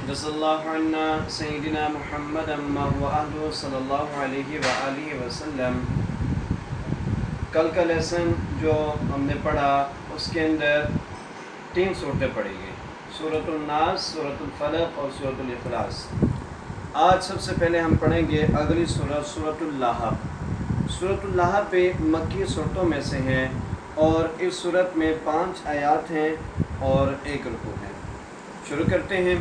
جزا اللہ عنا سیدنا محمد اما و اہلہ صلی اللہ علیہ وآلہ وسلم۔ کل کا لیسن جو ہم نے پڑھا اس کے اندر 3 صورتیں پڑھی گئی، سورۃ الناس، سورۃ الفلق اور سورۃ الاخلاص۔ آج سب سے پہلے ہم پڑھیں گے اگلی سورت، سورۃ اللہب۔ سورۃ اللہب پہ مکی صورتوں میں سے ہیں اور اس صورت میں 5 آیات ہیں اور 1 رکوع ہے۔ شروع کرتے ہیں۔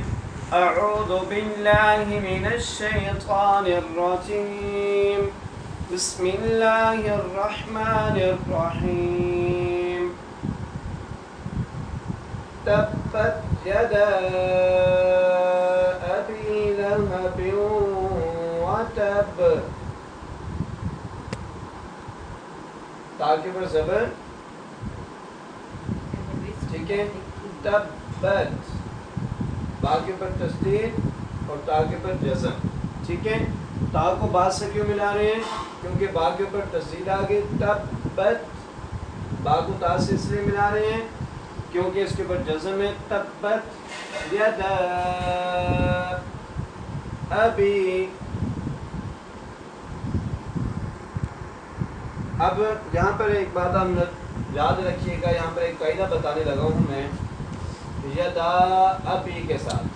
اعوذ باللہ من الشیطان الرجیم، بسم اللہ الرحمن الرحیم۔ تبت یدا ابی لہب وتب۔ تاکہ پر زبر، ٹھیک ہے، تبت، باقی پر تشدید اور تاکہ پر جزم، ٹھیک ہے۔ تا کو بعد سے کیوں ملا رہے ہیں؟ کیونکہ با کے اوپر تشدید آگے، تبت، با کو تا سے اس لیے ملا رہے ہیں کیونکہ اس کے اوپر جزم ہے۔ تبت یدا ابی۔ اب یہاں پر ایک بات ہم یاد رکھیے گا، یہاں پر ایک قاعدہ بتانے لگا ہوں میں، یدا ابی کے ساتھ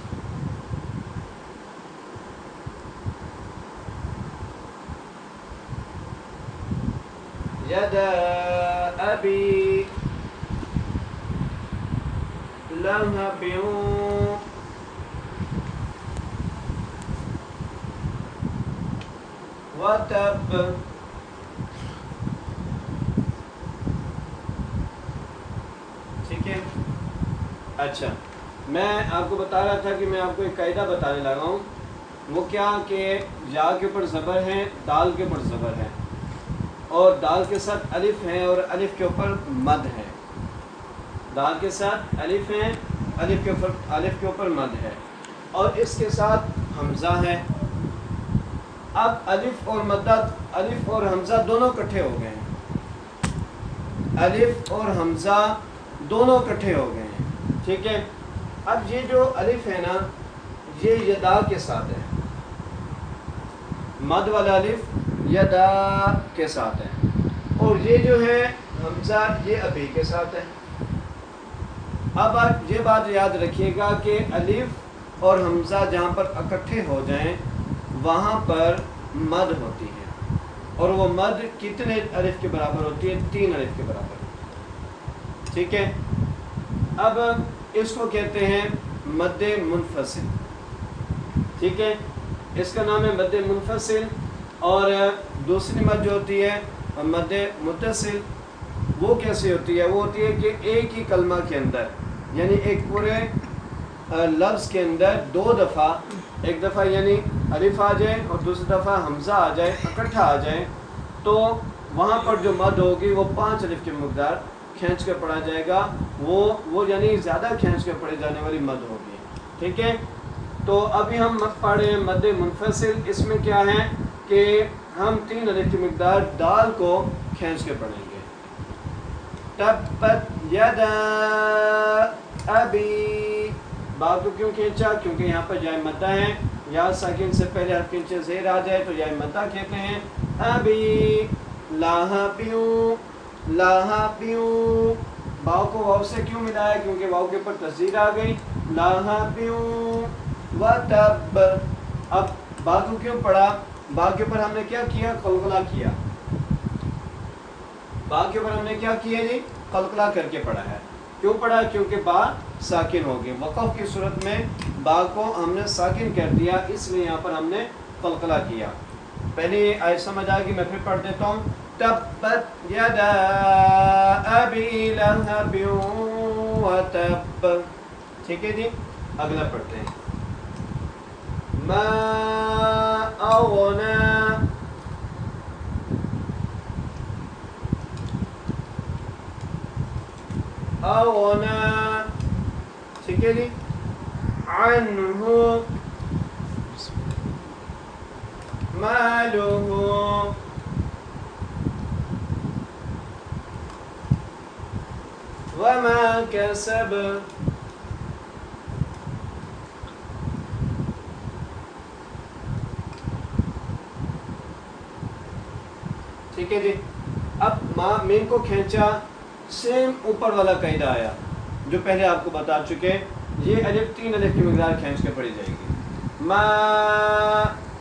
یدا ابی لہب وتب۔ ٹھیک ہے، اچھا میں آپ کو بتا رہا تھا کہ میں آپ کو ایک قاعدہ بتانے لگا ہوں، وہ کیا کہ یا کے اوپر زبر ہے، دال کے اوپر زبر ہے اور دال کے ساتھ الف ہے اور الف کے اوپر مد ہے۔ دال کے ساتھ الف ہے، الف کے اوپر مد ہے اور اس کے ساتھ حمزہ ہے۔ اب الف اور مدد، الف اور حمزہ دونوں اکٹھے ہو گئے ہیں، الف اور حمزہ دونوں اکٹھے ہو گئے ہیں، ٹھیک ہے۔ اب یہ جو الف ہے نا، یہ یدا کے ساتھ ہے، مد والا الف یدا کے ساتھ ہے، اور یہ جو ہے حمزہ یہ ابھی کے ساتھ ہے۔ اب آپ یہ بات یاد رکھیے گا کہ الف اور حمزہ جہاں پر اکٹھے ہو جائیں وہاں پر مد ہوتی ہے، اور وہ مد کتنے الف کے برابر ہوتی ہے؟ 3 الف کے برابر، ٹھیک ہے۔ اب اس کو کہتے ہیں مد منفصل، ٹھیک ہے، اس کا نام ہے مد منفصل۔ اور دوسری مد جو ہوتی ہے مد متصل، وہ کیسے ہوتی ہے؟ وہ ہوتی ہے کہ ایک ہی کلمہ کے اندر، یعنی ایک پورے لفظ کے اندر 2 دفعہ، ایک دفعہ یعنی الف آ جائے اور دوسری دفعہ حمزہ آ جائے، اکٹھا آ جائے، تو وہاں پر جو مد ہوگی وہ 5 الف کی مقدار کھینچ کے پڑھا جائے گا، وہ یعنی زیادہ کھینچ کے پڑھی جانے والی مد ہوگی، ٹھیک ہے۔ تو ابھی ہم مد پڑھ رہے ہیں مد منفصل، اس میں کیا ہے کہ ہم 3 الف کی مقدار دال کو کھینچ کے پڑھیں گے۔ تبت یدا ابی، با کو کیوں کھینچا؟ کیونکہ یہاں پر جائے مدہ ہے، یا ساکن سے پہلے حرف کے نیچے زیر آ جائے تو جائے مدہ کہتے ہیں۔ ابی لاہبیوں، لاہبیوں، باؤ کو واؤ سے کیوں ملایا؟ کیونکہ واؤ کے اوپر تشدید آ گئی، لاہبیوں وتب۔ اب با کو کیوں پڑھا؟ با کے اوپر ہم نے کیا کیا؟ قلقلہ کیا۔ با کے اوپر ہم نے کیا کیا جی؟ قلقلہ کر کے پڑھا ہے۔ کیوں پڑھا؟ کیونکہ با ساکن ہو گئی، وقف کی صورت میں با کو ہم نے ساکن کر دیا، اس لیے یہاں پر ہم نے قلقلہ کیا۔ پہلے آیت سمجھ آئے گی، میں پھر پڑھ دیتا ہوں۔ تبت یدا ابی لہب وتب، ٹھیک ہے جی، اگلا پڑھتے ہیں۔ ما اغنی، اغنی، ٹھیک ہے جی، عنہ مالہ وما كسب ٹھیک ہے جی. اب میم کو کھینچا, سیم اوپر والا قاعدہ آیا جو پہلے آپ کو بتا چکے. یہ الف 3 الف کی مقدار کھینچ کے پڑھی جائے گی. ما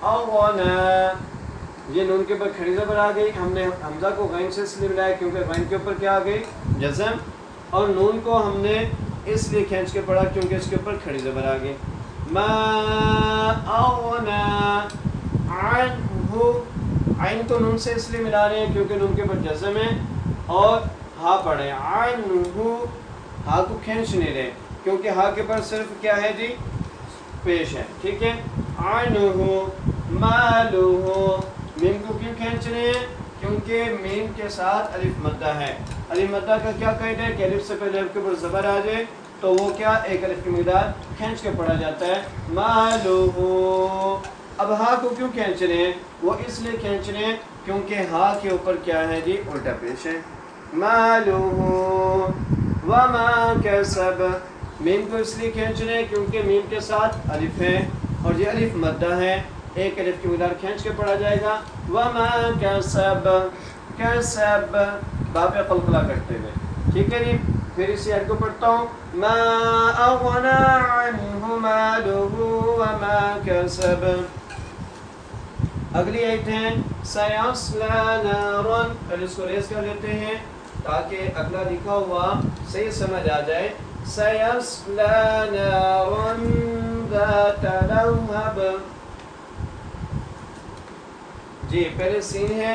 اغنا, یہ نون کے اوپر کھڑی زبر آ گئی. ہم نے حمزہ کو غین سے اس لیے ملایا کیونکہ غین کے اوپر کیا آ گئی, جزم, اور نون کو ہم نے اس لیے کھینچ کے پڑھا کیونکہ اس کے اوپر کھڑی زبر آ گئی. ما اغنا عنہ, عین کو نون سے اس لیے ملا رہے ہیں کیونکہ نون کے اوپر جزم ہے, اور ہا پڑھے عنہ, ہا کو کھینچ نہیں رہے کیونکہ ہا کے اوپر صرف کیا ہے جی, پیش ہے. ٹھیک ہے. عنہ مالہ, میم کو کیوں کھینچ رہے ہیں, کیونکہ میم کے ساتھ الف مدہ ہے. الف مدہ کا کیا قید ہے کہ الف سے پہلے الف کے اوپر زبر آ جائے تو وہ کیا, ایک الف کی مقدار کھینچ کے پڑھا جاتا ہے. مالہ. اب ہا کو کیوں کھینچ رہے ہیں, وہ اس لیے کھینچ رہے ہیں کیونکہ ہا کے اوپر کیا ہے جی, الٹا پیش ہے. مالہ وما کسب, میم کو اس لیے کھینچ رہے ہیں کیونکہ میم کے ساتھ الف ہے اور یہ الف مدہ ہے, ایک الف کی مقدار کھینچ کے پڑھا جائے گا. وما کسب, کسب با پہ قلقلہ کرتے ہوئے. ٹھیک ہے جی. پھر اسی آیت کو پڑھتا ہوں. ما اغنا عنہ مالہ وما کسب. اگلی آیت ہے سیصلی نارا, پہلے اس کو ریز کر لیتے ہیں تاکہ اگلا لکھا ہوا صحیح سمجھ آ جائے. سیصلی نارا ذات لہب. جی پہلے سین ہے,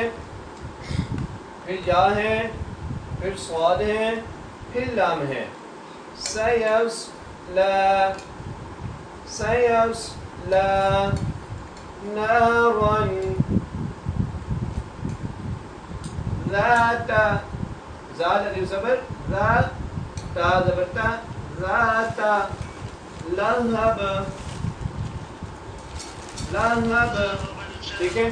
پھر یا ہے, پھر صاد ہے, پھر لام ہے. سیصلی, سیصلی نارا ذات, زال الف زبر, ذات, تا زبر تا, ذات لہب, لہب. ٹھیک ہے.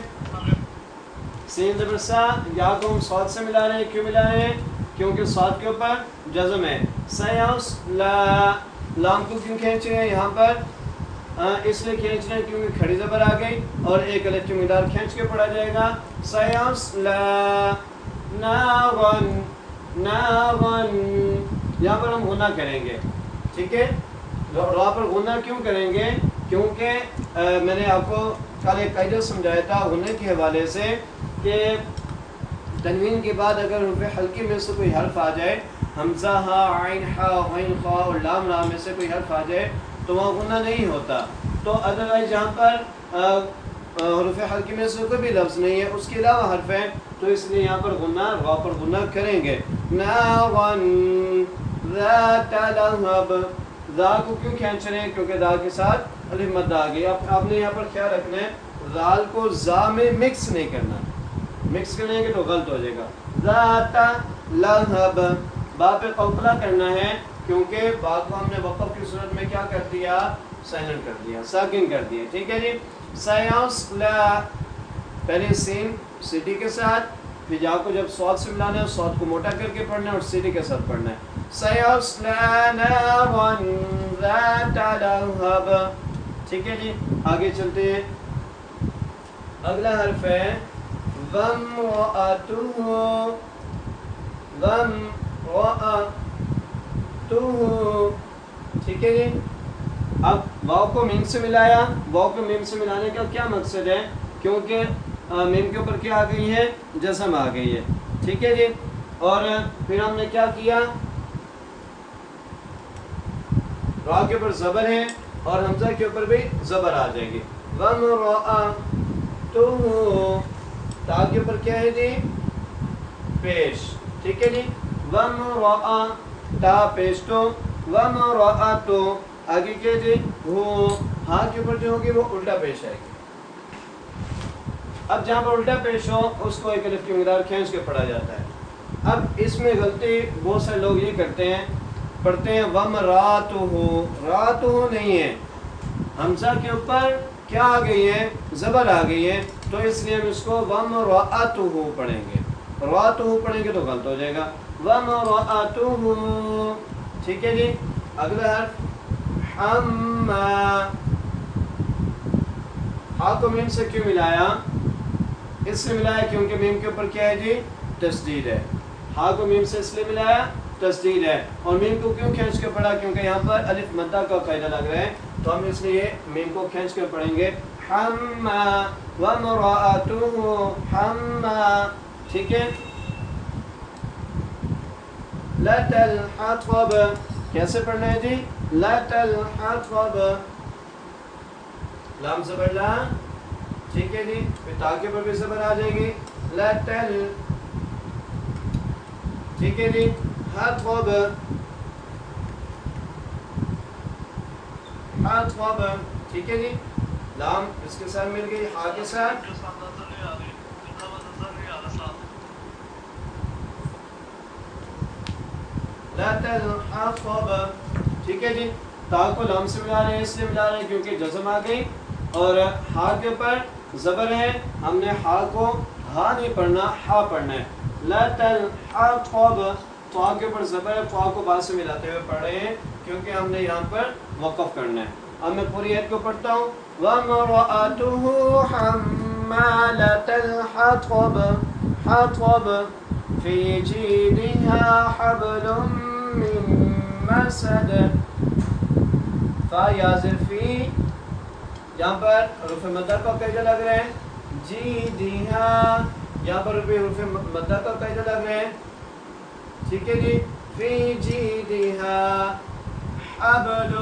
سین زبر سا, یا کو ہم صاد سے ملا رہے ہیں. کیوں ملا رہے ہیں, کیونکہ صاد کے اوپر جزم ہے. سیصلی, لام کو کیوں کھینچ رہے ہیں یہاں پر, اس لیے کھینچ رہے ہیں کیونکہ کھڑی زبر آ گئی اور ایک الف کی مقدار کھینچ کے پڑھا جائے گا. سیصلی نارا, نارا, یہاں پر ہم غنہ کریں گے. ٹھیک ہے. را پر غنہ کیوں کریں گے, کیونکہ میں نے آپ کو کل ایک قاعدہ سمجھایا تھا غنہ کے حوالے سے کہ تنوین کے بعد اگر حرف حلقی میں سے کوئی حرف آ جائے, حمزہ ہا, عین ہا, غین خا اور لام را میں سے کوئی حرف آ جائے تو وہاں غنہ نہیں ہوتا. تو ادروائز جہاں پر حروف حلقی میں سے کوئی بھی لفظ نہیں ہے, اس کے علاوہ حرف ہے, تو اس لیے یہاں پر غنہ, را پر غنہ کریں گے. نارا ذات لہب, ذا کو کیوں کھینچ رہے ہیں, کیونکہ ذا کے ساتھ الف مد آ گئی. آپ نے یہاں پر خیال رکھنا ہے ذال کو ذا میں مکس نہیں کرنا, مکس کریں گے تو غلط ہو جائے گا. ذات لہب, با پہ قلقلہ کرنا ہے کیونکہ با کو ہم نے وقف کی صورت میں کیا کر دیا, سائلنٹ کر دیا, ساکن کر دیا. ٹھیک ہے جی. سیصلی, پہلے سین سٹی کے ساتھ, پھر جا کو جب صاد سے ملانا ہے صاد کو موٹا کر کے پڑھنا ہے اور سٹی کے ساتھ پڑھنا ہے. سیصلی نارا ذات لہب. ٹھیک ہے جی. آگے چلتے ہیں. اگلا حرف ہے وامرأتہ, وامرأتہ. ٹھیک ہے جی. اب واو کو میم سے ملایا, واو کو میم سے ملانے کا کیا مقصد ہے, کیونکہ میم کے اوپر کیا آ گئی ہے, جزم آ گئی ہے. ٹھیک ہے جی. اور پھر ہم نے کیا کیا, را کے اوپر زبر ہے اور حمزہ کے اوپر بھی زبر آ جائے گی. وامرأتہ, تا کے اوپر کیا ہے جی, پیش. ٹھیک ہے جی. وامرأتہ, تا پیش تو, وامرأتہ آگے کیا جی, ہو, ہاں کے اوپر جو ہوگی وہ الٹا پیش آئے گی. اب جہاں پر الٹا پیش ہو اس کو ایک الف کی مقدار کھینچ کے پڑھا جاتا ہے. اب اس میں غلطی بہت سے لوگ یہ کرتے ہیں, پڑھتے ہیں وامرأتہ, راتہ نہیں ہے, حمزہ کے اوپر کیا آ گئی ہے, زبر آ گئی ہے, تو اس لیے ہم اس کو وامرأتہ پڑھیں گے. راتہ پڑھیں گے تو غلط ہو جائے گا. وامرأتہ. ٹھیک ہے جی. اگلا حرف حما, ہا کو میم سے کیوں ملایا, اس لیے ملایا کیونکہ میم کے اوپر کیا ہے جی؟ تشدید ہے. ہا کو میم سے اس لیے ملایا تشدید ہے. اور میم کو کیوں کھینچ کے پڑھا؟ کیونکہ یہاں پر الف مدہ کا قاعدہ لگ رہا ہے تو ہم اس لیے میم کو کھینچ کے پڑھیں گے. حما وامرأته حما. ٹھیک ہے. لتلحقب کیسے پڑھنا ہے جی؟ لتلحقب لام زبر لا. ٹھیک ہے جی. پھر تاکہ پر بھی زبر آ جائے گی لتل. ٹھیک ہے جی. حقب حقب. ٹھیک ہے جی. لام اس کے ساتھ مل گئی ہا کے ساتھ. لتلحقب. ٹھیک ہے جی. تا کو لام سے ملا رہے ہیں اس لیے ملا رہے ہیں کیونکہ جزم آ گئی اور ہا کے اوپر زبر ہے. ہم نے ہا کو ہا نہیں پڑھنا ہا پڑھنا ہے. لتلحقب. تو کے اوپر زبر ہے تو کو با سے ملاتے ہوئے پڑھ رہے ہیں کیونکہ ہم نے یہاں پر وقف کرنا ہے. اب میں پوری آیت کو پڑھتا ہوں. وَامْرَأَتُهُ حَمَّالَةَ الْحَطَبِ حَطَبَ فِي جِيدِهَا حَبْلٌ مِّن مَّسَدٍ. فا یا فی یہاں پر حروف مدہ کا قاعدہ لگ رہا ہے. جیدہا یہاں پر بھی حروف مدہ کا قاعدہ لگ رہا ہے. ٹھیک ہے جی. فی جیدہا حبل.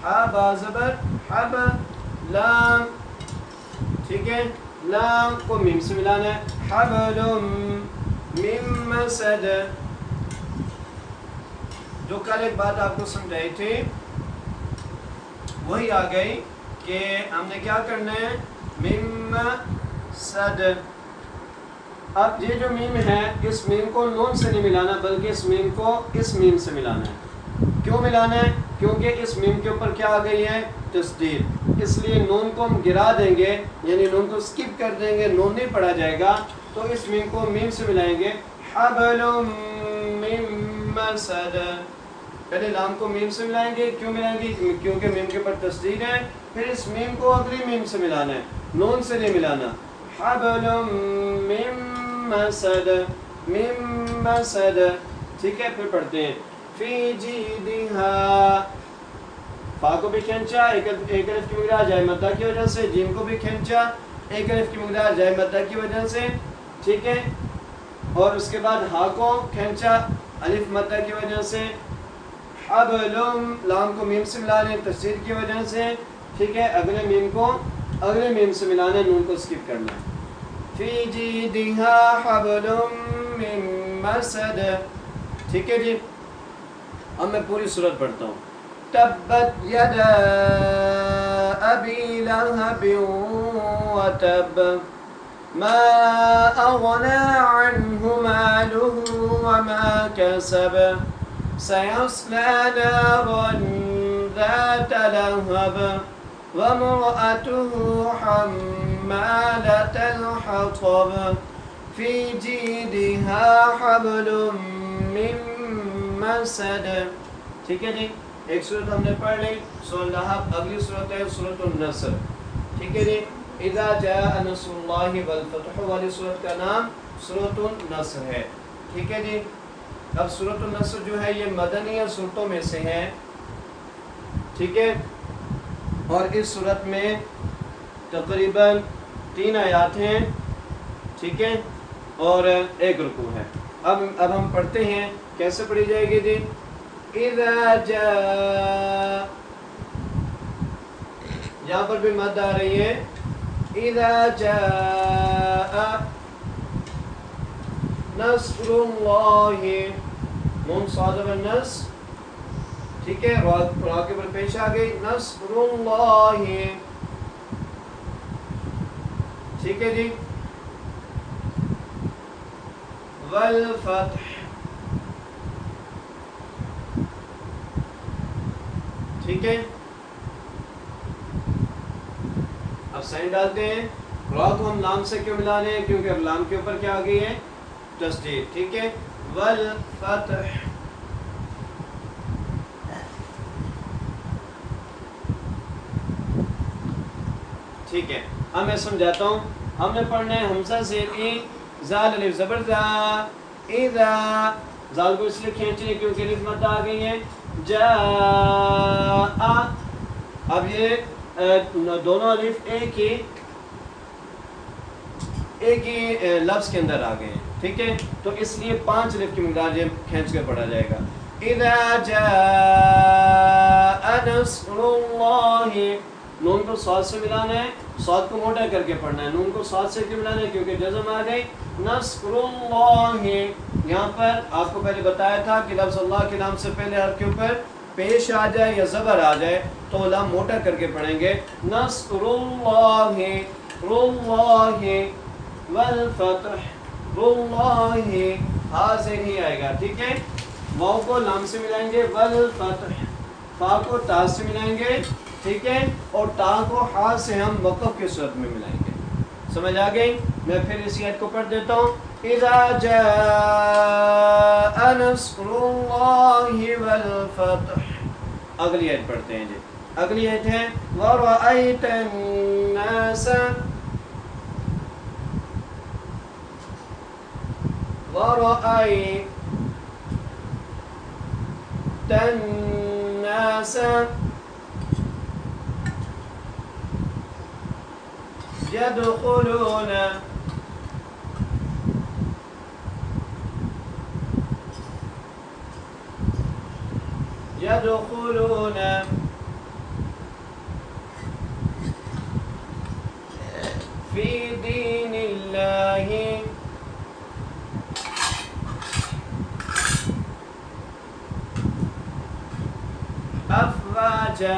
ہا با زبر حب لام. ٹھیک ہے. لام کو میم سے ملانا ہے. حبل من مسد. جو کل ایک بات آپ کو سمجھائی تھی وہی آ گئی کہ ہم نے کیا کرنا ہے میم صد. اب یہ جو میم ہے اس میم کو نون سے نہیں ملانا بلکہ اس میم کو اس میم سے ملانا ہے. کیوں ملانا ہے؟ کیونکہ اس میم کے اوپر کیا آ گئی ہے تشدید. اس لیے نون کو ہم گرا دیں گے یعنی نون کو سکپ کر دیں گے. نون نہیں پڑھا جائے گا تو اس میم کو میم سے ملائیں گے. حبل من مسد. پہلے لام کو میم سے ملائیں گے. کیوں ملائیں گے؟ کیونکہ میم کے اوپر تشدید ہے. پھر اس میم کو اگلی میم سے ملانا ہے نون سے نہیں ملانا. حبل من مسد من مسد. ٹھیک ہے. پھر پڑھتے ہیں فی جیدہا. فا کو بھی کھینچا ایک الف کی مقدار جائے مدہ کی وجہ سے. جیم کو بھی کھینچا ایک الف کی مقدار جائے مدہ کی وجہ سے. ٹھیک ہے. اور اس کے بعد ہا کو کھینچا الف مدہ کی وجہ سے. حبلم لام کو میم سے ملانے تشدید کی وجہ سے. ٹھیک ہے. اگلے میم کو اگلے میم سے ملانا نون کو سکپ کرنا ہے. فی جیدہا حبلم من مسد. ٹھیک ہے جی. اب میں پوری سورت پڑھتا ہوں. تبت یدا ابی لہب وتب ما اغنى عنه ماله وما كسب سيصلى نارا ذات لهب وامرأته حمالة الحطب في جيدها حبل من مسد. ٹھیک ہے جی. ایک صورت ہم نے پڑھ لی سورۃ لہب. اگلی صورت ہے سورۃ النصر. ٹھیک ہے جی. اذا جاء نصر اللہ والفتح والی صورت کا نام سورۃ النصر ہے. ٹھیک ہے جی. اب سورۃ النصر جو ہے یہ مدنی صورتوں میں سے ہے. ٹھیک ہے. اور اس صورت میں تقریباً 3 آیات ہیں. ٹھیک ہے. اور ایک رکوع ہے. اب ہم پڑھتے ہیں. کیسے پڑھی جائے گی جی؟ اذا جاء یہاں پر بھی مد آ رہی ہے. اذا جاء نصر اللہ نون صاد والنصر. ٹھیک ہے. را کے پر پیش آ گئی نصر اللہ. ٹھیک ہے جی. والفتح. ٹھیک ہے. اب سائن ڈالتے ہیں. را کو ہم لام سے کیوں ملا رہے ہیں؟ کیونکہ اب لام کے اوپر کیا آ گئی ہے تشدید. ٹھیک ہے. والفتح. ٹھیک ہے. اب میں سمجھاتا ہوں. ہم نے پڑھنا ہے حمزہ زیر ای زال الف زبر زا اذا زال کو اس لیے کھینچیں کیونکہ الف مد آ گئی ہے جاء اب یہ دونوں الف ایک ہی لفظ کے اندر آ گئے ہیں ٹھیک ہے تو اس لیے 5 الف کی مقدار یہ کھینچ کر پڑھا جائے گا اذا جاء نصر اللہ نون کو صاد سے ملانا ہے صاد کو موٹا کر کے پڑھنا ہے نون کو صاد سے کیوں ملانا ہے کیونکہ جزم آ گئی نصر اللہ یہاں پر آپ کو پہلے بتایا تھا کہ لفظ اللہ کے نام سے پہلے حرف کے اوپر پیش آ جائے یا زبر آ جائے تو لام موٹا کر کے پڑھیں گے نصر اللہ والفتح اللہ ہاں سے نہیں آئے گا ٹھیک ہے واو کو لام سے ملائیں گے والفتح فا کو تا سے ملائیں گے ٹھیک ہے اور تا کو ہا سے ہم وقف کی صورت میں ملائیں گے سمجھ آ گئی میں پھر اسی آیت کو پڑھ دیتا ہوں اذا جاء نصر اللہ والفتح اگلی آیت پڑھتے ہیں جی اگلی آیت ہے وَرَأَيْتَ النَّاسَ وَرَأَيْتَ النَّاسَ يَدْخُلُونَ في دين الله أفواجا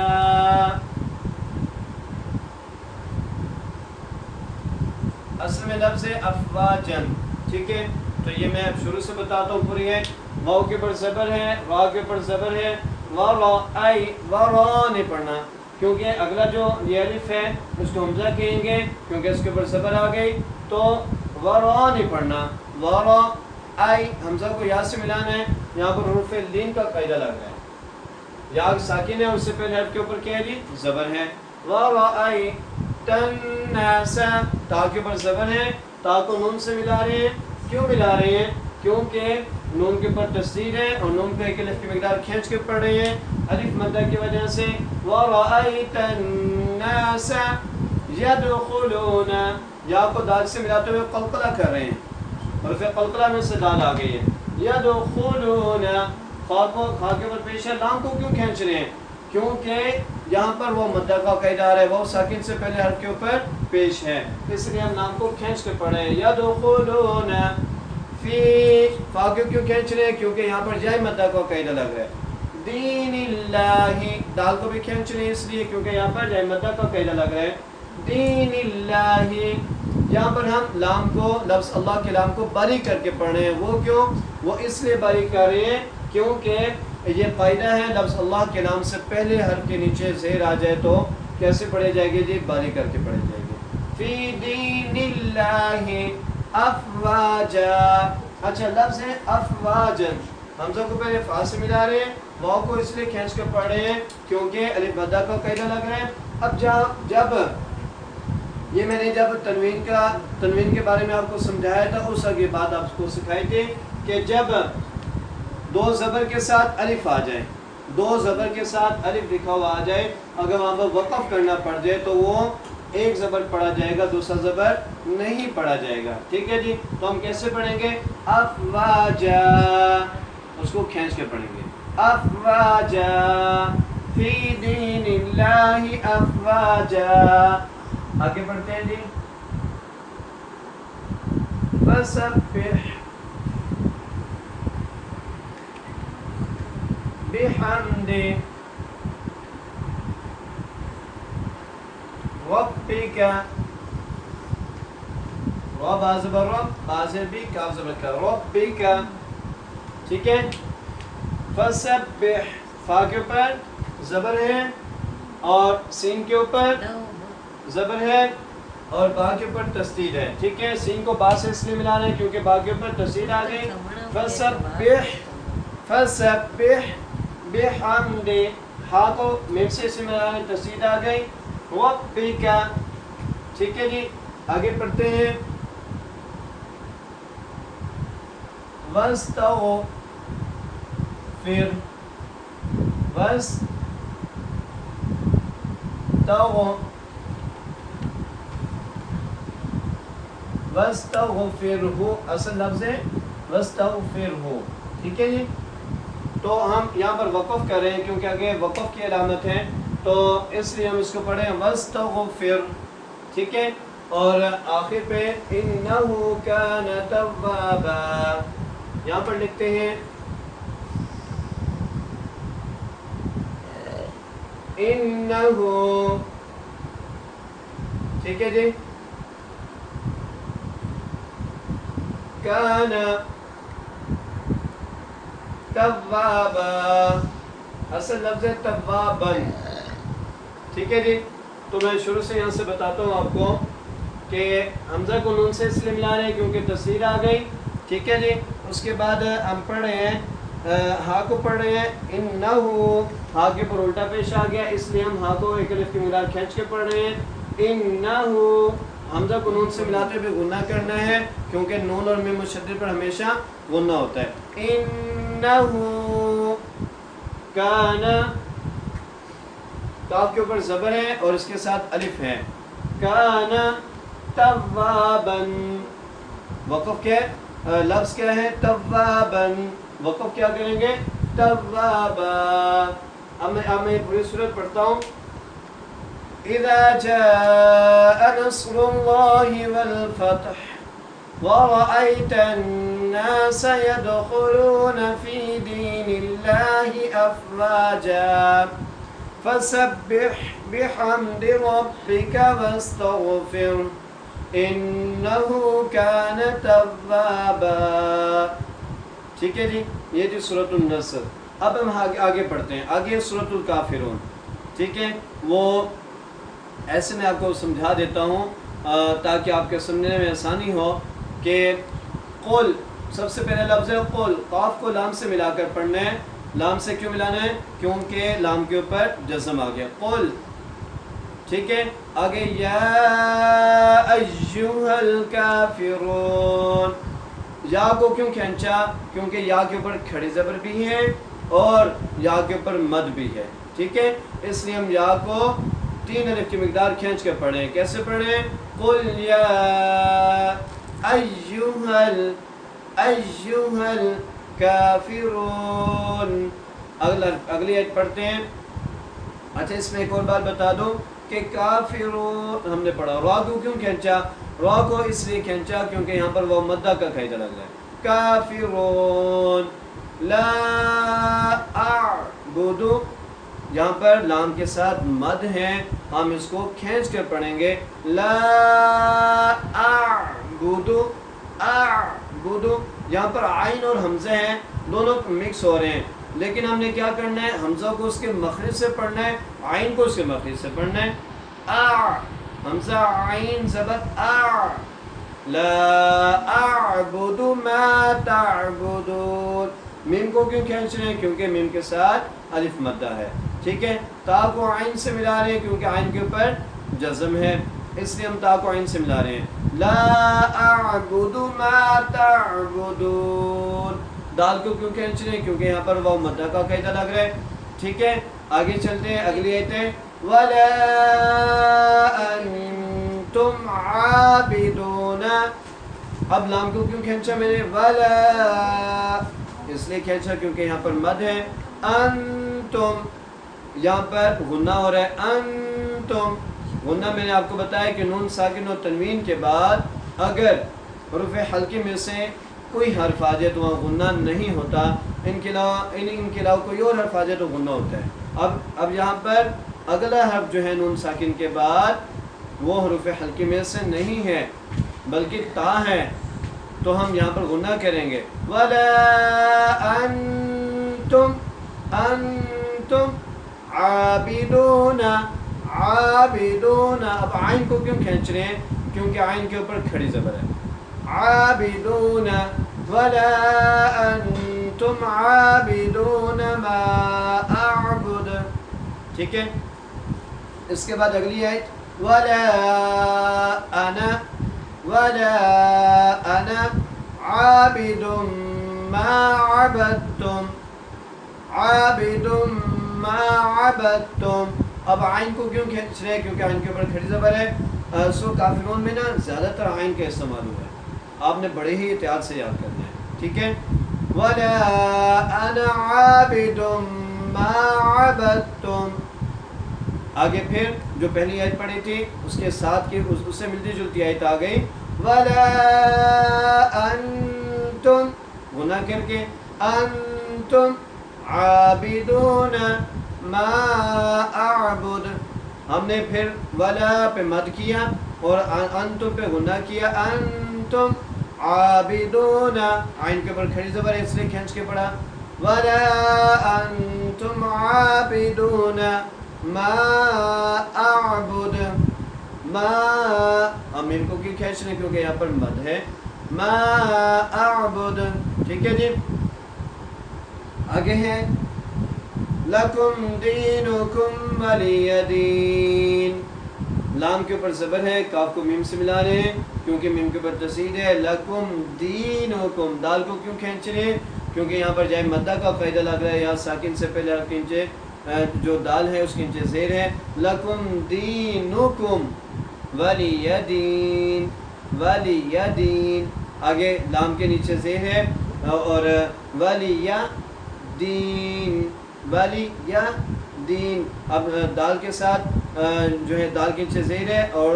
اصل میں لفظ ہے افواجن ٹھیک ہے تو یہ میں اب شروع سے بتاتا ہوں پوری ہے واو کے پر زبر ہے را کے پر زبر ہے ورا ای ورا نہیں پڑھنا کیونکہ اگلا جو یہ الف ہے اس کو حمزہ کہیں گے کیونکہ اس کے اوپر زبر آ گئی تو ورا نہیں پڑھنا ورا ای حمزہ کو یا سے ملانا ہے یہاں پر حروف لین کا قاعدہ لگ رہا ہے یا ساکن ہے اس سے پہلے حرف کے اوپر کیا ہے جی زبر ہے ورا ای تناس تا کے اوپر زبر ہے تا کو نون سے ملا رہے ہیں کیوں ملا رہے ہیں کیونکہ نون کے اوپر تشدید ہے اور نون پہ ایک الف کی مقدار کھینچ کے پڑھ رہے ہیں الف مدہ کی وجہ سے وَرَأَيْتَ النَّاسَ يَدْخُلُونَ یا کو دال سے ملاتے ہوئے قلقلہ کر رہے ہیں اور پھر قلقلہ میں سے دال آ گئی ہے يَدْخُلُونَ خا کے اوپر پیش ہے لام کو کیوں کھینچ رہے ہیں کیونکہ یہاں پر وہ مدہ کا قاعدہ ہے وہ ساکن سے پہلے حرف کے اوپر پیش ہے اس لیے ہم نام کو کھینچ کے پڑھے ہیں يَدْخُلُونَ فی فا کیوں کھینچ رہے ہیں کیونکہ یہاں پر جائے مدہ کا قاعدہ لگ رہا ہے دین اللہ دال کو بھی کھینچ رہے ہیں اس لیے کیونکہ یہاں پر جائے مدہ کا قاعدہ لگ رہا ہے دین اللہ یہاں پر ہم لام کو لفظ اللہ کے لام کو باریک کر کے پڑھ رہے ہیں وہ کیوں وہ اس لیے باریک کر رہے ہیں کیونکہ یہ قاعدہ ہے لفظ اللہ کے نام سے پہلے حرف کے نیچے زیر آ جائے تو کیسے پڑھے جائے گی جی باریک کر کے پڑھے جائے گی فی دین اللہ افواجا اچھا لفظ ہے افواجن حمزہ کو پہلے فا سے ملا رہے ہیں واو کو اس لیے کھینچ کر پڑھ رہے ہیں کیونکہ الف مدہ کا قاعدہ لگ رہا ہے اب جب یہ میں نے جب تنوین کے بارے میں آپ کو سمجھایا تھا اس آگے بات آپ کو سکھائی تھی کہ جب دو زبر کے ساتھ الف آ جائے دو زبر کے ساتھ الف لکھا ہوا آ جائے اگر وہاں پر وقف کرنا پڑ جائے تو وہ ایک زبر پڑھا جائے گا دوسرا زبر نہیں پڑھا جائے گا ٹھیک ہے جی تو ہم کیسے پڑھیں گے افواجا اس کو کھینچ کے پڑھیں گے افواجا فی دین اللہ افواجا آگے پڑھتے ہیں جی فسبح بحمد ربک رب زبر رب بازر بھی کاف زبر کا ربک ٹھیک ہے فسبح فا کے اوپر زبر ہے اور سین کے اوپر زبر ہے اور با کے اوپر تشدید ہے ٹھیک ہے سین کو با سے اس لیے ملانا ہے کیونکہ با کے اوپر تشدید آ گئی فسبح بحمد ہا کو میم سے ملانا ہے تشدید آ گئی ربک ٹھیک ہے جی آگے پڑھتے ہیں واستغفر واستغفرہ، اصل لفظ ہے واستغفرہ، ٹھیک ہے جی. تو ہم یہاں پر وقف کر رہے ہیں کیونکہ آگے وقف کی علامت ہے، تو اس لیے ہم اس کو پڑھیں واستغفر، ٹھیک ہے. اور آخر پہ انہ کان توابا، یہاں پر لکھتے ہیں انہ، ٹھیک ہے جی، کان توابا، اصل لفظ ہے توابن، ٹھیک ہے جی. تو میں شروع سے یہاں سے بتاتا ہوں آپ کو کہ حمزہ کو نون سے اس لیے ملا رہے ہیں کیونکہ تصریح آ گئی، ٹھیک ہے جی. اس کے بعد ہم پڑھ رہے ہیں ہا کو پڑھ رہے ہیں انہ، ہا کے پر الٹا پیش آ گیا، اس لیے ہم ہا کو ایک الف کی مقدار کھینچ کے پڑھ رہے ہیں. انہ، حمزہ کو نون سے ملاتے ہوئے غنہ کرنا ہے کیونکہ نون اور میم مشدد پر ہمیشہ غنہ ہوتا ہے. انہ کان، کاف کے اوپر زبر ہے اور اس کے ساتھ الف ہے، کان توابن، وقف کیا لفظ کیا ہے توابن، وقف کیا کریں گے توابا. اب میں پوری سورت پڑھتا ہوں. اذا جاء نصر اللہ والفتح ورأيت الناس يدخلون في دين الله أفواجا فسبح بحمد ربك واستغفر إنه كان توابا. ٹھیک ہے جی، یہ تھی سورۃ النصر. اب ہم آگے پڑھتے ہیں. آگے سورۃ الکافرون، ٹھیک ہے. وہ ایسے میں آپ کو سمجھا دیتا ہوں تاکہ آپ کے سمجھنے میں آسانی ہو کہ قل، سب سے پہلے لفظ ہے قل، قاف کو لام سے ملا کر پڑھنا ہے. لام سے کیوں ملانا ہے؟ کیونکہ لام کے اوپر جزم آ گیا. قل، ٹھیک ہے. آگے یا ایھا الکافرون، یا کو کیوں کھینچا؟ کیونکہ یا کے اوپر کھڑی زبر بھی ہے اور یا کے اوپر مد بھی ہے، ٹھیک ہے. اس لیے ہم یا کو 3 الف کی مقدار کھینچ کے پڑھیں. کیسے پڑھیں؟ قل یا ایھا الکافرون. اگلی آیت پڑھتے ہیں. اچھا، اس میں ایک اور بات بتا دوں کہ کافرون ہم نے پڑھا، را کو کیوں کھینچا؟ را کو اس لیے کھینچا کیونکہ یہاں پر وہ مدہ کا قاعدہ لگ رہا ہے. کافرون لا اعبد، یہاں پر لام کے ساتھ مد ہے، ہم اس کو کھینچ کر پڑھیں گے. لا اعبد، اعبد، یہاں پر عین اور حمزہ ہیں، دونوں مکس ہو رہے ہیں، لیکن ہم نے کیا کرنا ہے؟ حمزہ کو اس کے مخرج سے پڑھنا ہے، عین کو اس کے مخرج سے پڑھنا ہے. حمزہ عین زبر لا اعبد ما تعبدون. میم کو کیوں کھینچ رہے ہیں؟ کیونکہ میم کے ساتھ الف مدہ ہے، ٹھیک ہے. تا کو عین سے ملا رہے ہیں کیونکہ عین کے اوپر جزم ہے، اس لیے ہم تا کو عین سے ملا رہے ہیں. لا اعبد ما تعبدون. دال کو کیوں کھینچ رہے ہیں؟ کیونکہ یہاں پر واو مدہ کا قاعدہ لگ رہا ہے، ٹھیک ہے. آگے چلتے ہیں. اگلی آیت ہے وَلَا أَنْتُمْ عَابِدُونَ. اب لام کو کیوں کھینچا میں نے؟ وَلَا، اس لیے کھینچا کیونکہ یہاں پر مد ہے. انتم، یہاں پر غنہ ہو رہا ہے. انتم، غنہ میں نے آپ کو بتایا کہ نون ساکن اور تنوین کے بعد اگر حروف حلقی میں سے کوئی حرف آ جائے تو وہاں غنہ نہیں ہوتا، ان کے علاوہ کوئی اور حرف آ جائے تو غنہ ہوتا ہے. اب یہاں پر اگلا حرف جو ہے نون ساکن کے بعد وہ حروف حلقی میں سے نہیں ہے بلکہ تا ہے، تو ہم یہاں پر غنہ کریں گے. وَلَا أَنْتُمْ عَابِدُونَ، عابدون. اب عین کو کیوں کھینچ رہے ہیں؟ کیونکہ عین کے اوپر کھڑی زبر ہے. عابدون ولا انتم عابدون ما اعبد، ٹھیک ہے. اس کے بعد اگلی آیت ولا انا ولا أنا عابد ما عبدتم عابد ما عبدتم. اب عین کو کیوں کھینچ رہے ہیں؟ کیونکہ عین کے اوپر کھڑی زبر ہے. سو کافرون میں نا زیادہ تر عین کا استعمال ہوا ہے. آپ نے بڑے ہی احتیاط سے یاد کرنا ہے. ٹھیک ہے. ولا انا عابد ما عبدتم. آگے پھر جو پہلی آیت پڑھی تھی اس کے ساتھ کی اس سے ملتی جلتی آیت آ گئی. ولا انتم گناہ کر کے انتم عابدون ما اعبد. ہم نے پھر ولا پہ مد کیا اور انتم پہ گناہ کیا. انتم عابدون عین کے اوپر کھڑی زبر ہے اس لیے کھینچ کے پڑھا. ولا انتم عابدون ما اعبد. ما امیر کو کیوں کھینچ رہے؟ کیونکہ یہاں پر مد ہے. ما اعبد. ٹھیک ہے جی. آگے ہے لکم دینکم ولی دین. لام کے اوپر زبر ہے, کاف کو میم سے ملا رہے ہیں کیونکہ میم کے اوپر تشدید ہے. لکم دینکم. دال کو کیوں کھینچ رہے ہیں؟ کیونکہ یہاں پر جائے مدہ کا قاعدہ لگ رہا ہے. یہاں ساکن سے پہلے حرف کے نیچے جو دال ہے اس کے نیچے زیر ہے. لکم دینکم ولی دین ولی دین. آگے لام کے نیچے زیر ہے اور ولی دین ولی دین. اب دال کے ساتھ جو ہے دال کے نیچے زیر ہے اور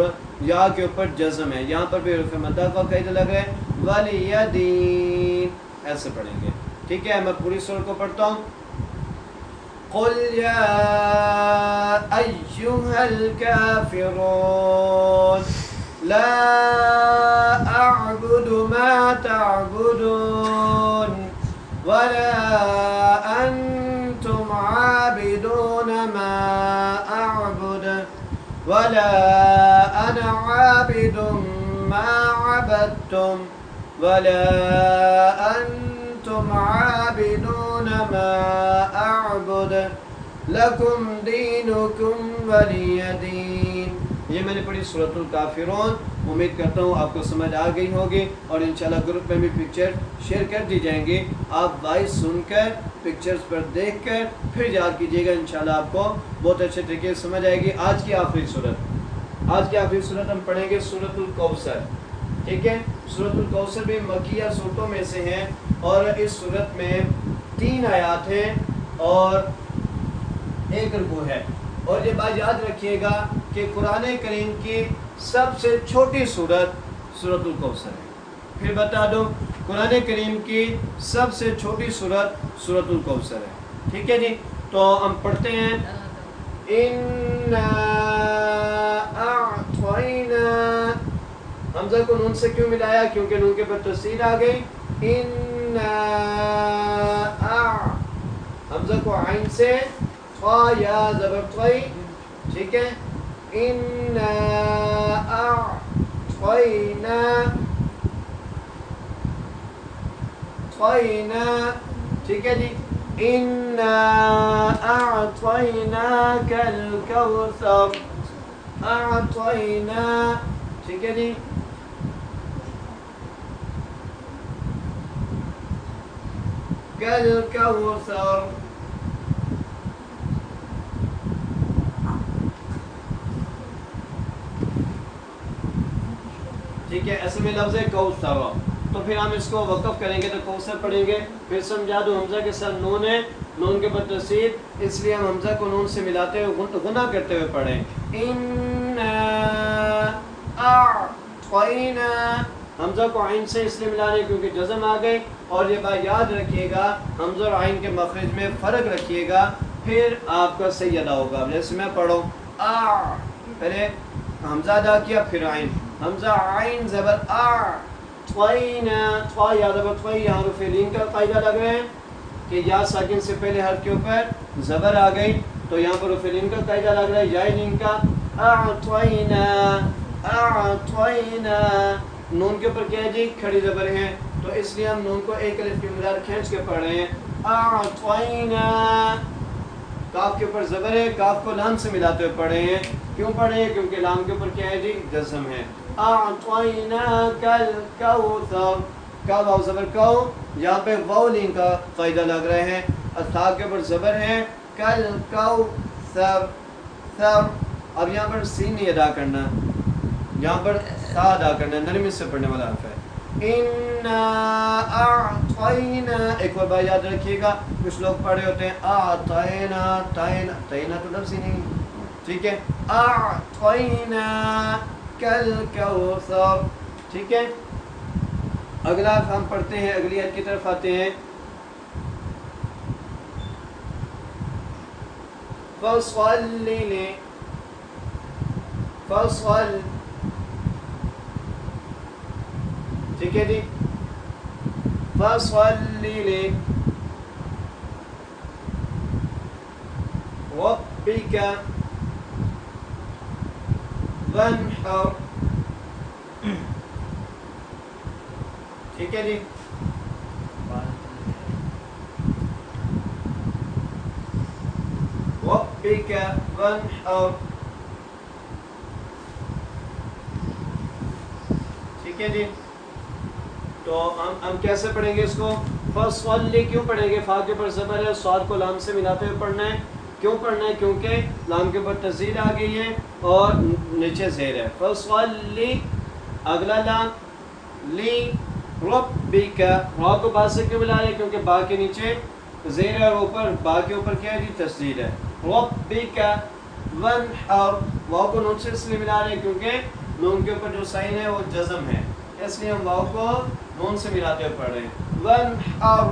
یا کے اوپر جزم ہے. یہاں پر بھی حرف مدہ کا قاعدہ لگ رہا ہے. ولی دین ایسے پڑھیں گے. ٹھیک ہے. میں پوری سورہ کو پڑھتا ہوں. قل یا ایھا الکافرون لا اعبد ما تعبدون ولا انتم عابدون ما اعبد ولا انا عابد ما عبدتم ولا انتم عابدون ما اعبد لکم دینکم ولی دین. یہ میں نے پڑھی سورۃ الکافرون. امید کرتا ہوں آپ کو سمجھ آ گئی ہوگی اور انشاءاللہ گروپ میں بھی پکچر شیئر کر دی جائیں گی. آپ وائس سن کر پکچرز پر دیکھ کر پھر یاد کیجیے گا. انشاءاللہ آپ کو بہت اچھے طریقے سے سمجھ آئے گی. آج کی آخری صورت ہم پڑھیں گے سورۃ الکوثر. ٹھیک ہے. سورۃ الکوثر بھی مکیہ صورتوں میں سے ہیں اور اس صورت میں 3 آیات ہیں اور 1 رکوع ہے. اور یہ بات یاد رکھیے گا کہ قرآن کریم کی سب سے چھوٹی صورت سورۃ الکوثر ہے. پھر بتا دوں قرآن کریم کی سب سے چھوٹی صورت سورۃ الکوثر ہے. ٹھیک ہے جی. تو ہم پڑھتے ہیں اِنَّا أَعْطَيْنَا. حمزہ کو نون سے کیوں ملایا؟ کیونکہ نون کے پر تشدید آ گئی. اِنَّا حمزہ کو عین سے یا زبر طوی. ٹھیک ہے. اِنَّا أَعْطَيْنَا ٹھیک ہے جی. اِنَّا أَعْطَيْنَاكَ الْكَوْثَرَ أَعْطَيْنَا. ٹھیک ہے جی. كَالْكَوْثَرَ. ٹھیک ہے. ایسے میں لفظ ہے کوثر. تو پھر ہم اس کو وقف کریں گے تو کوثر پڑھیں گے. پھر سمجھا دو حمزہ کے ساتھ نون ہے, نون کے بعد تشدید, اس لیے ہم حمزہ کو نون سے ملاتے ہوئے غنہ کرتے ہوئے پڑھیں. اِنَّا أَعْطَيْنَا. حمزہ کو عین سے اس لیے ملا رہے کیونکہ جزم آ گئی. اور یہ بات یاد رکھیے گا حمزہ اور عین کے مخرج میں فرق رکھیے گا پھر آپ کا صحیح ادا ہوگا. جیسے میں پڑھوں پہلے حمزہ ادا کیا پھر عین. حمزہ عین زبر طوینا طوا یا زبر طوی. یہاں حرف لین کا قاعدہ لگ رہا ہے کہ یا ساکن سے پہلے حرف کے اوپر زبر آ گئی تو یہاں پر حرف لین کا قاعدہ لگ رہا ہے یا لین کا. اعطینا اعطینا. نون کے اوپر کیا ہے جی؟ کھڑی زبر ہے تو اس لیے ہم نون کو ایک الف کی مقدار کھینچ کے پڑھ رہے ہیں. اعطینا کاف کے اوپر زبر ہے، کاف کو لام سے ملاتے ہوئے پڑھے ہیں. کیوں پڑھے ہیں؟ کیونکہ لام کے اوپر کیا ہے جی؟ جزم ہے. اعطیناک الکوثر، کا واو زبر کو، یہاں پہ واو لین کا قاعدہ لگ رہے ہیں. تھا کے اوپر زبر ہے، کل کوثر ثر. اب یہاں پر سین نہیں ادا کرنا، یہاں پر سا ادا کرنا، نرمی سے پڑھنے والا حرف ہے. انا اعطینا، ایک اور بات یاد رکھیے گا، کچھ لوگ پڑھے ہوتے ہیں اعطینا تینا، تینا تو لفظ ہی نہیں، ٹھیک ہے. اعطینا کل کوثر، ٹھیک ہے. اگلا ہم پڑھتے ہیں، اگلی آیت کی طرف آتے ہیں. فصل لے، فصل، ٹھیک ہے جی. فصل لے ربک وانحر، ٹھیک ہے جی. ربک وانحر، ٹھیک ہے جی. تو ہم کیسے پڑھیں گے اس کو؟ فصل کیوں پڑھیں گے؟ فا کے اوپر زبر ہے، صاد کو لام سے ملاتے ہوئے پڑھنا ہے. کیوں پڑھنا ہے؟ کیونکہ لام کے اوپر تزید آ گئی ہے اور نیچے زیر ہے. فصل، اگلا لام لی ربک، را کو با سے کیوں ملا رہے ہیں؟ کیونکہ با کے نیچے زیر ہے اور اوپر با کے اوپر کیا ہے جی؟ تشدید ہے. ربک وانحر، واو کو نون سے اس لیے ملا رہے ہیں کیونکہ نون کے اوپر جو سائن ہے وہ جزم ہے، اس لیے ہم واو کو نون سے ملاتے ہوئے پڑھ رہے ہیں. وانحر،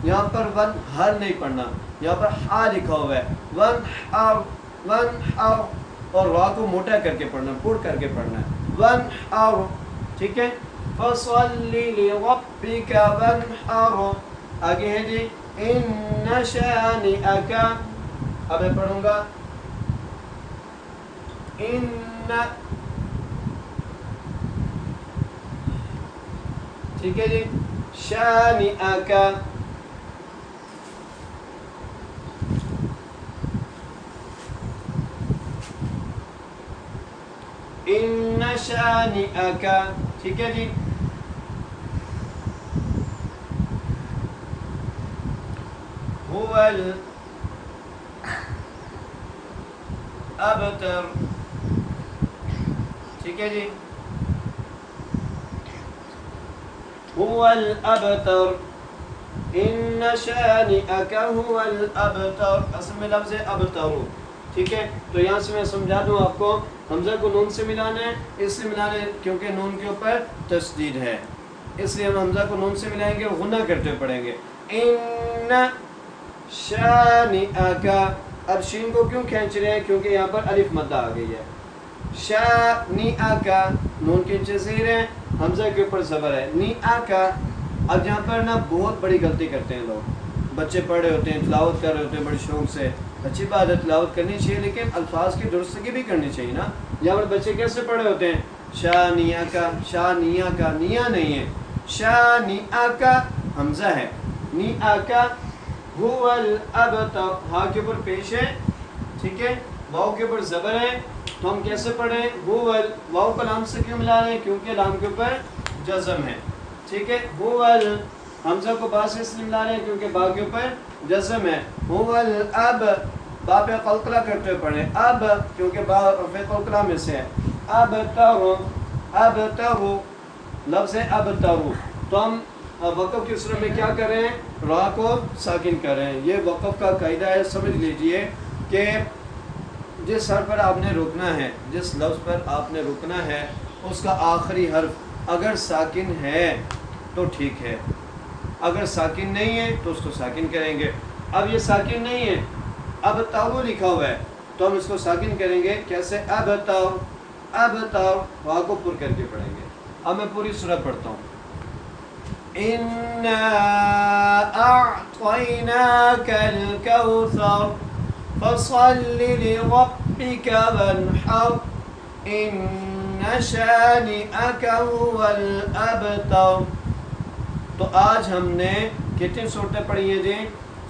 یہاں پر ونحر نہیں پڑھنا، یہاں پر ہا لکھا ہوا ہے. وانحر، وانحر، اور را کو موٹا کر کے پڑھنا، پور کر کے پڑھنا ہے. وانحر، ٹھیک ہے. فصل لربک وانحر. آگے ہے جی ان شانئک، اب میں پڑھوں گا ان، ٹھیک ہے جی. شانئک، ان شانئک، ٹھیک ہے جی. هو الابتر، ٹھیک ہے جی. هو الابتر، ان شانئک هو الابتر، اصل میں لفظ ہے ابتر، ٹھیک ہے. تو یہاں سے میں سمجھا دوں آپ کو، حمزہ کو نون سے ملانا ہے، اس لیے ملانا ہے کیونکہ نون کے اوپر تشدید ہے، اس لیے ہم حمزہ کو نون سے ملائیں گے اور غنہ کرتے ہوئے پڑھیں گے. ان شانئک، اب شین کو کیوں کھینچ رہے ہیں؟ کیونکہ یہاں پر الف مدہ آ گئی ہے. شانئک، نون کے نیچے زیر ہے، حمزہ کے اوپر زبر ہے. نیئک، اب یہاں پر نا بہت بڑی غلطی کرتے ہیں لوگ، بچے پڑھ رہے ہوتے ہیں، تلاوت کر رہے ہوتے ہیں بڑے شوق سے. اچھی بات ہے، تلاوت کرنی چاہیے، لیکن الفاظ کی درستگی بھی کرنی چاہیے نا. یہاں پر بچے کیسے پڑھ رہے ہوتے ہیں؟ شانئک، شانئک، نیا نہیں ہے، شانئک حمزہ ہے. نیئک هو الابتر، ہا کے اوپر پیش ہے، ٹھیک ہے. واو کے اوپر زبر ہے، تو ہم کیسے پڑھیں؟ هو، واو کو لام سے کیوں ملا رہے ہیں؟ کیونکہ لام کے اوپر جزم ہے، ٹھیک ہے. هو، حمزہ کو با سے اس لیے ملا رہے ہیں کیونکہ با کے اوپر جزم ہے. هو الاب، با پہ قلقلہ کرتے ہوئے پڑھیں. اب، کیونکہ با رفع قلقلہ میں سے ہے. ابتر، ابتر، لفظ ہے ابتر. تو ہم وقف کی صورت میں کیا کر رہے ہیں؟ را کو ساکن کر رہے ہیں. یہ وقف کا قاعدہ ہے، سمجھ لیجئے کہ جس حرف پر آپ نے رکنا ہے، جس لفظ پر آپ نے رکنا ہے، اس کا آخری حرف اگر ساکن ہے تو ٹھیک ہے، اگر ساکن نہیں ہے تو اس کو ساکن کریں گے. اب یہ ساکن نہیں ہے، اب تاو لکھا ہوا ہے، تو ہم اس کو ساکن کریں گے. کیسے؟ اب تاو، اب تاو، وا کو پر کر کے پڑھیں گے. اب میں پوری سورت پڑھتا ہوں. اِنَّا أَعْطَيْنَاكَ الْكَوْثَرَ فَصَلِّ لِرَبِّكَ وَانْحَرْ إِنَّ شَانِئَكَ هُوَ الْأَبْتَرُ. تو آج ہم نے کتنی صورتیں پڑھی ہیں جی؟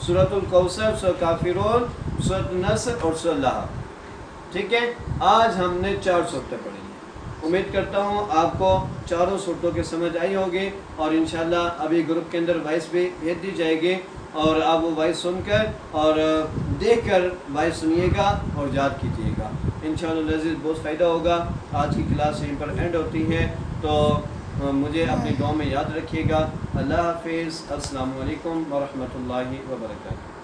سورۃ الکوثر، سورۃ کافرون، سورۃ النصر اور سورۃ لہب. ٹھیک ہے، آج ہم نے 4 صورتیں پڑھی ہیں. امید کرتا ہوں آپ کو چاروں صورتوں کی سمجھ آئی ہوگی، اور انشاءاللہ ابھی گروپ کے اندر وائس بھی بھیج دی جائے گی، اور آپ وہ وائس سن کر اور دیکھ کر وائس سنیے گا اور یاد کیجیے گا. انشاءاللہ العزیز بہت فائدہ ہوگا. آج کی کلاس یہیں پر اینڈ ہوتی ہے، تو مجھے اپنی دعا میں یاد رکھیے گا. اللہ حافظ. السلام علیکم ورحمۃ اللہ وبرکاتہ.